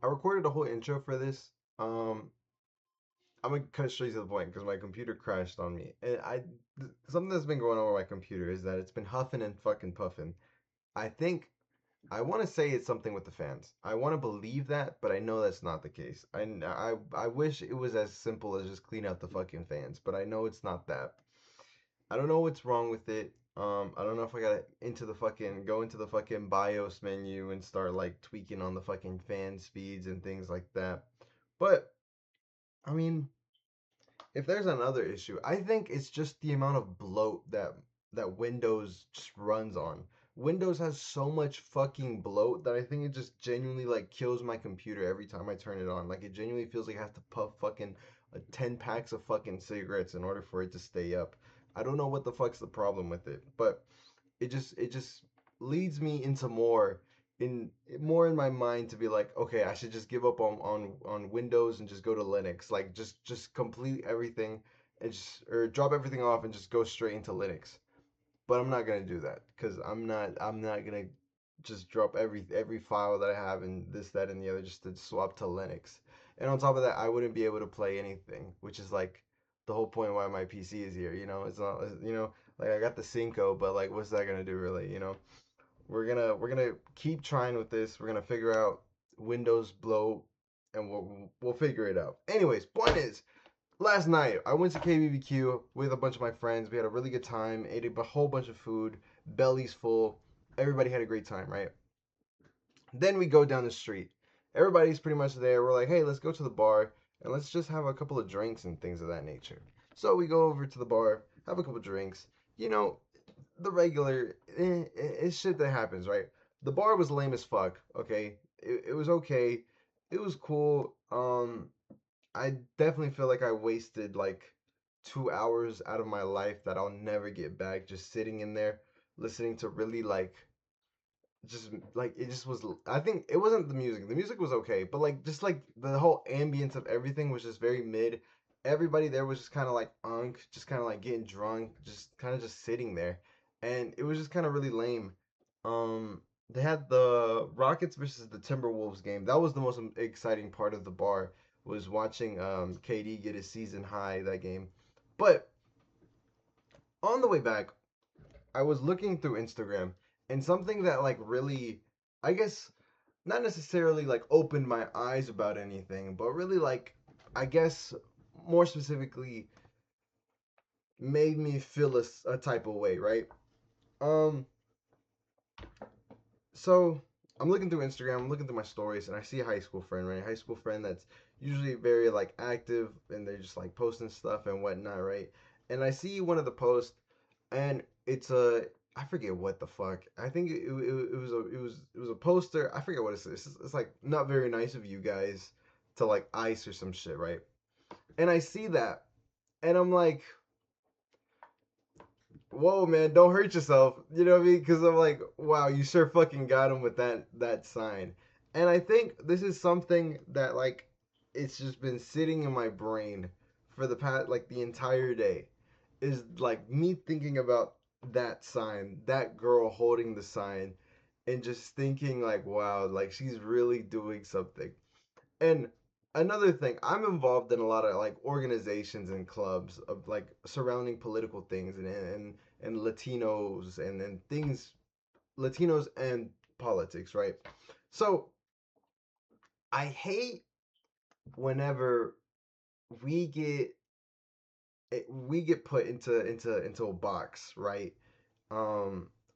I recorded a whole intro for this. Um, I'm gonna cut straight to the point because my computer crashed on me, and something that's been going on with my computer is that it's been huffing and fucking puffing. I think I want to say it's something with the fans. I want to believe that, but I know that's not the case. I wish it was as simple as just clean out the fucking fans, but I know it's not that. I don't know what's wrong with it. I don't know if I gotta go into the fucking BIOS menu and start like tweaking on the fucking fan speeds and things like that. But I mean, if there's another issue, I think it's just the amount of bloat that Windows just runs on. Windows has so much fucking bloat that I think it just genuinely like kills my computer every time I turn it on. Like it genuinely feels like I have to puff fucking 10 packs of fucking cigarettes in order for it to stay up. I don't know what the fuck's the problem with it, but it just leads me into more in my mind to be like, okay, I should just give up on Windows and just go to Linux. Like just complete everything and just or drop everything off and just go straight into Linux. But I'm not gonna do that because I'm not gonna just drop every file that I have and this, that, and the other just to swap to Linux. And on top of that, I wouldn't be able to play anything, which is like the whole point why my PC is here. It's not like I got the Cinco, but like what's that gonna do really? We're gonna keep trying with this. We're gonna figure out Windows blow, and we'll figure it out. Anyways, point is, last night I went to KBBQ with a bunch of my friends. We had a really good time. Ate a whole bunch of food, bellies full. Everybody had a great time, right? Then we go down the street. Everybody's pretty much there. We're like, hey, let's go to the bar and let's just have a couple of drinks and things of that nature. So we go over to the bar, have a couple of drinks. You know, the regular, it's shit that happens, right? The bar was lame as fuck. Okay, it was okay. It was cool. I definitely feel like I wasted like 2 hours out of my life that I'll never get back just sitting in there listening to really just like it just was. I think it wasn't the music. The music was okay, but like just like the whole ambience of everything was just very mid. Everybody there was just kind of like just kind of like getting drunk, just kind of just sitting there, and it was just kind of really lame. They had the Rockets versus the Timberwolves game. That was the most exciting part of the bar was watching KD get his season high that game. But on the way back, I was looking through Instagram and something that like really, I guess, not necessarily like opened my eyes about anything, but really like, I guess, more specifically, made me feel a type of way, right? Um, so I'm looking through Instagram, I'm looking through my stories, and I see a high school friend, right? A high school friend that's usually very like active, and they're just like posting stuff and whatnot, right? And I see one of the posts, and it's a I forget what the fuck. I think it was a poster. I forget what it is. It's like not very nice of you guys to like ice or some shit, right? And I see that, and I'm like, whoa, man, don't hurt yourself. You know what I mean? Because I'm like, wow, you sure fucking got him with that sign. And I think this is something that like it's just been sitting in my brain for the past like the entire day. Is like me thinking about that sign, that girl holding the sign, and just thinking like, wow, like she's really doing something. And another thing, I'm involved in a lot of like organizations and clubs of like surrounding political things and Latinos and things Latinos and politics, right? So I hate whenever we get we get put into a box, right?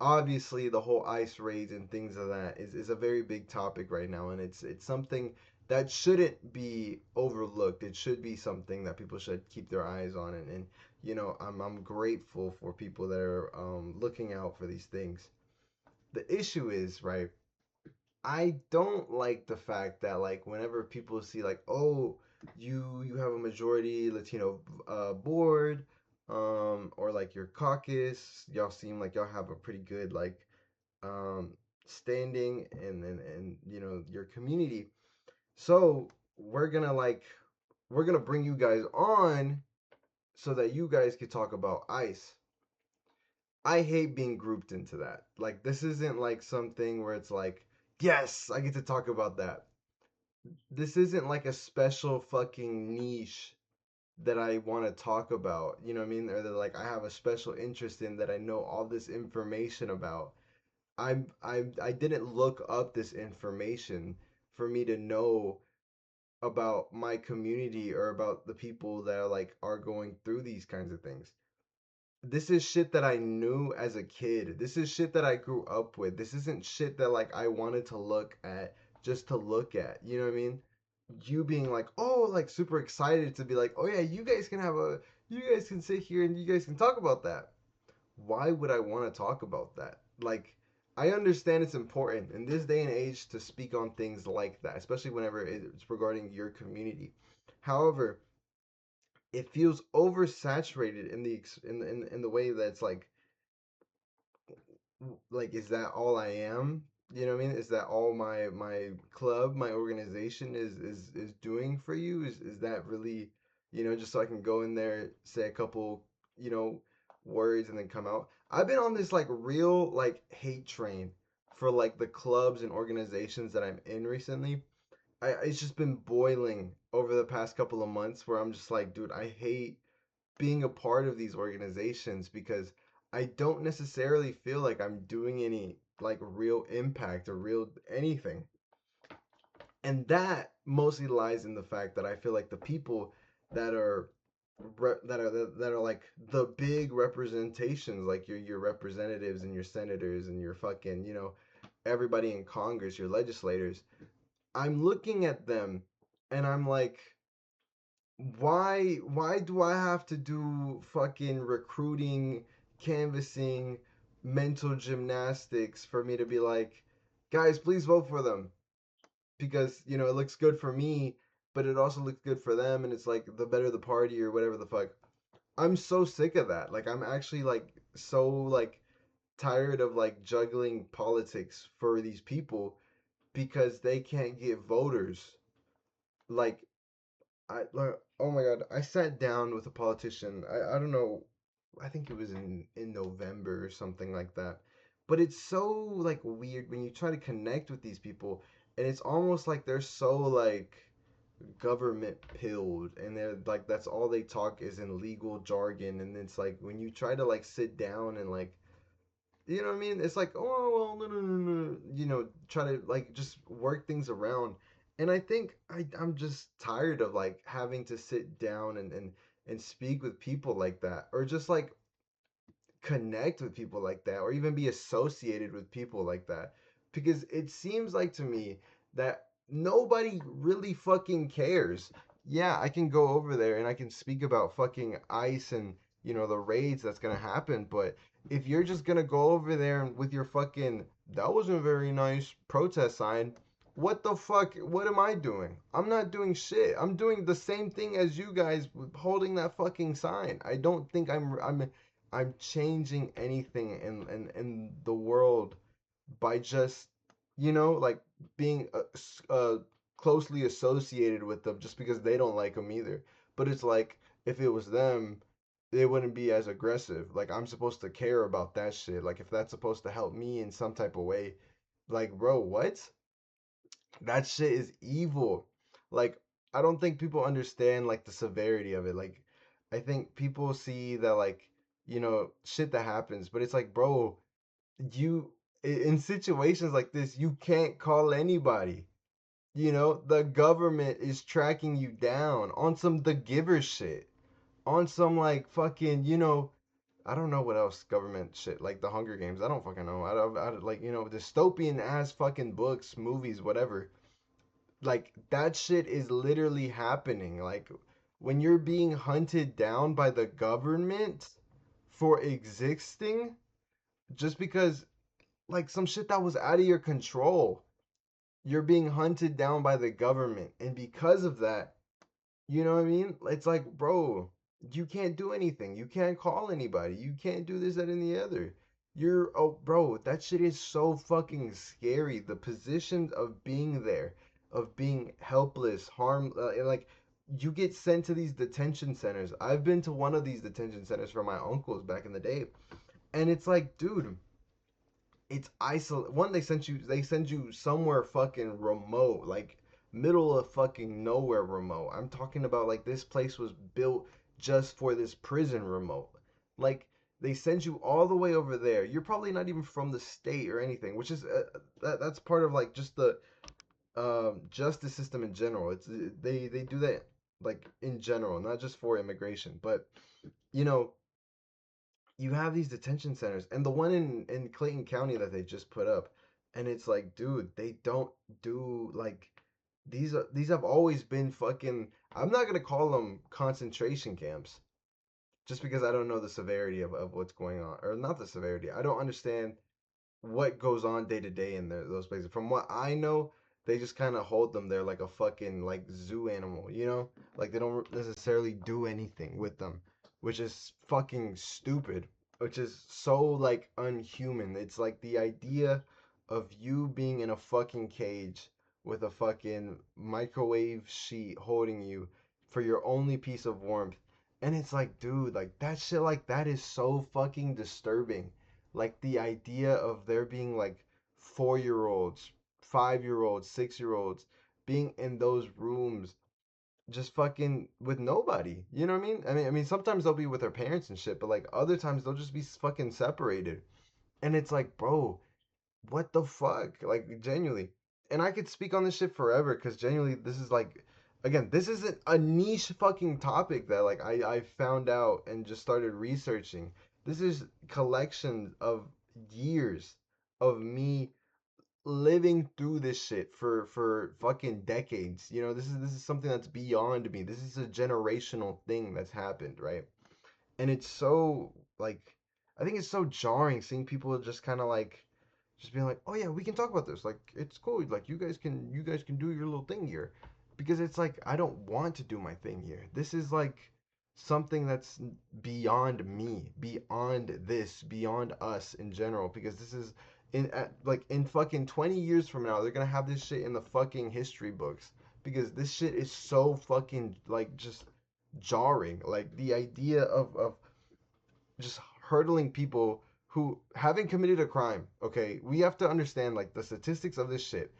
Obviously the whole ice raids and things of that is a very big topic right now, and it's something that shouldn't be overlooked. It should be something that people should keep their eyes on, and I'm grateful for people that are looking out for these things. The issue is, right, I don't like the fact that like whenever people see like, oh, you have a majority Latino board, or like your caucus, y'all seem like y'all have a pretty good like um standing and your community. So we're gonna bring you guys on so that you guys could talk about ICE. I hate being grouped into that. Like this isn't like something where it's like, yes, I get to talk about that. this isn't like a special fucking niche that I want to talk about. You know what I mean? Or that like I have a special interest in that I know all this information about. I didn't look up this information for me to know about my community or about the people that are like are going through these kinds of things. This is shit that I knew as a kid. This is shit that I grew up with. This isn't shit that like I wanted to look at just to look at. You know what I mean? You being like, oh, like super excited to be like, oh yeah, you guys can sit here and you guys can talk about that. Why would I want to talk about that? Like, I understand it's important in this day and age to speak on things like that, especially whenever it's regarding your community. However, it feels oversaturated in the way that it's like is that all I am? You know what I mean? Is that all my club, my organization is doing for you? Is that really, just so I can go in there, say a couple, you know, words and then come out? I've been on this like real like hate train for like the clubs and organizations that I'm in recently. It's just been boiling over the past couple of months where I'm just like, dude, I hate being a part of these organizations because I don't necessarily feel like I'm doing any like real impact or real anything. And that mostly lies in the fact that I feel like the people that are that are like the big representations, like your representatives and your senators and your fucking, everybody in Congress, your legislators, I'm looking at them and I'm like, why do I have to do fucking recruiting, canvassing, mental gymnastics for me to be like, guys, please vote for them because it looks good for me, but it also looks good for them, and it's like the better the party or whatever the fuck. I'm so sick of that. Like I'm actually like so like tired of like juggling politics for these people because they can't get voters. Like oh my god, I sat down with a politician. I don't know. I think it was in November or something like that. But it's so like weird when you try to connect with these people and it's almost like they're so like government pilled and they're like that's all they talk is in legal jargon, and it's like when you try to like sit down and like you know what I mean? It's like, oh well, no, no, no, no. Try to like just work things around. And I think I'm just tired of like having to sit down and speak with people like that, or just like connect with people like that, or even be associated with people like that, because it seems like to me that nobody really fucking cares. Yeah, I can go over there and I can speak about fucking ICE and the raids that's gonna happen, but if you're just gonna go over there with your fucking that wasn't very nice protest sign, what the fuck, what am I doing? I'm not doing shit. I'm doing the same thing as you guys holding that fucking sign. I don't think I'm changing anything in the world by just like being closely associated with them just because they don't like them either. But it's like if it was them, they wouldn't be as aggressive. Like I'm supposed to care about that shit. Like if that's supposed to help me in some type of way, like bro, what? That shit is evil. Like I don't think people understand like the severity of it. Like I think people see that like shit that happens, but it's like bro, you in situations like this you can't call anybody. The government is tracking you down on some the giver shit, on some like fucking I don't know what else government shit like the Hunger Games. I don't fucking know. I like dystopian ass fucking books, movies, whatever. Like that shit is literally happening. Like when you're being hunted down by the government for existing just because like some shit that was out of your control. You're being hunted down by the government, and because of that, you know what I mean? It's like, bro, you can't do anything. You can't call anybody. You can't do this, that, and the other. Oh, bro, that shit is so fucking scary. The position of being there, of being helpless, like, you get sent to these detention centers. I've been to one of these detention centers for my uncles back in the day. And it's like, dude, it's isolate. One, they send you somewhere fucking remote. Like, middle of fucking nowhere remote. I'm talking about like this place was built just for this prison remote. Like they send you all the way over there. You're probably not even from the state or anything, which is that's part of like just the justice system in general. It's they do that like in general, not just for immigration, but you know, you have these detention centers and the one in Clayton County that they just put up, and it's like, dude, they don't do like these have always been fucking, I'm not gonna call them concentration camps just because I don't know the severity of what's going on, or not the severity. I don't understand what goes on day to day in those places. From what I know, they just kind of hold them there like a fucking like zoo animal, you know? Like they don't necessarily do anything with them, which is fucking stupid, which is so like unhuman. It's like the idea of you being in a fucking cage with a fucking microwave sheet holding you for your only piece of warmth. And it's like, dude, like that shit like that is so fucking disturbing, like the idea of there being like 4 year olds, 5 year olds, 6 year olds being in those rooms just fucking with nobody. You know what I mean? I mean, sometimes they'll be with their parents and shit, but like other times they'll just be fucking separated. And it's like, bro, what the fuck? Like genuinely. And I could speak on this shit forever because genuinely this is like, again, this isn't a niche fucking topic that like I found out and just started researching. This is collections of years of me living through this shit for fucking decades. You know, this is something that's beyond me. This is a generational thing that's happened, right? And it's so like, I think it's so jarring seeing people just kind of like just being like, oh yeah, we can talk about this, like it's cool, like you guys can do your little thing here, because it's like I don't want to do my thing here. This is like something that's beyond me, beyond this, beyond us in general, because this is in like in fucking 20 years from now they're gonna have this shit in the fucking history books, because this shit is so fucking like just jarring. Like the idea of just hurdling people who haven't committed a crime. Okay, we have to understand like the statistics of this shit.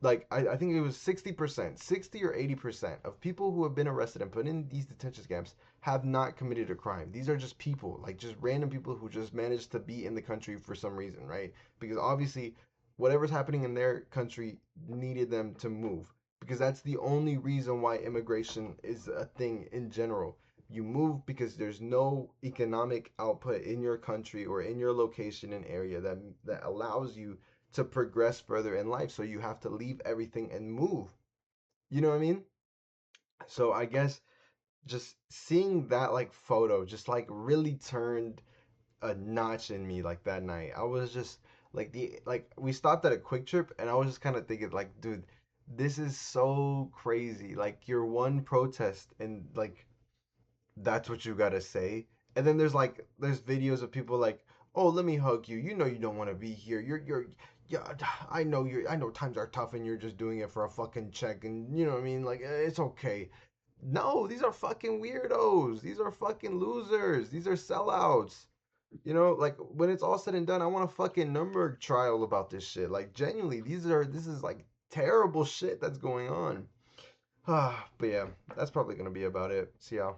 Like I think it was 60%, 60 or 80% of people who have been arrested and put in these detention camps have not committed a crime. These are just people, like just random people who just managed to be in the country for some reason, right? Because obviously whatever's happening in their country needed them to move, because that's the only reason why immigration is a thing in general. You move because there's no economic output in your country or in your location and area that allows you to progress further in life. So you have to leave everything and move. You know what I mean? So I guess just seeing that like photo just like really turned a notch in me like that night. I was just like we stopped at a quick trip and I was just kind of thinking like, dude, this is so crazy. Like your one protest and like that's what you gotta say. And then there's videos of people like, oh, let me hug you. You know you don't want to be here. You're yeah. I know times are tough and you're just doing it for a fucking check, and you know what I mean. Like it's okay. No, these are fucking weirdos. These are fucking losers. These are sellouts. You know, like when it's all said and done, I want a fucking Nuremberg trial about this shit. Like genuinely, this is like terrible shit that's going on. But yeah, that's probably gonna be about it. See y'all.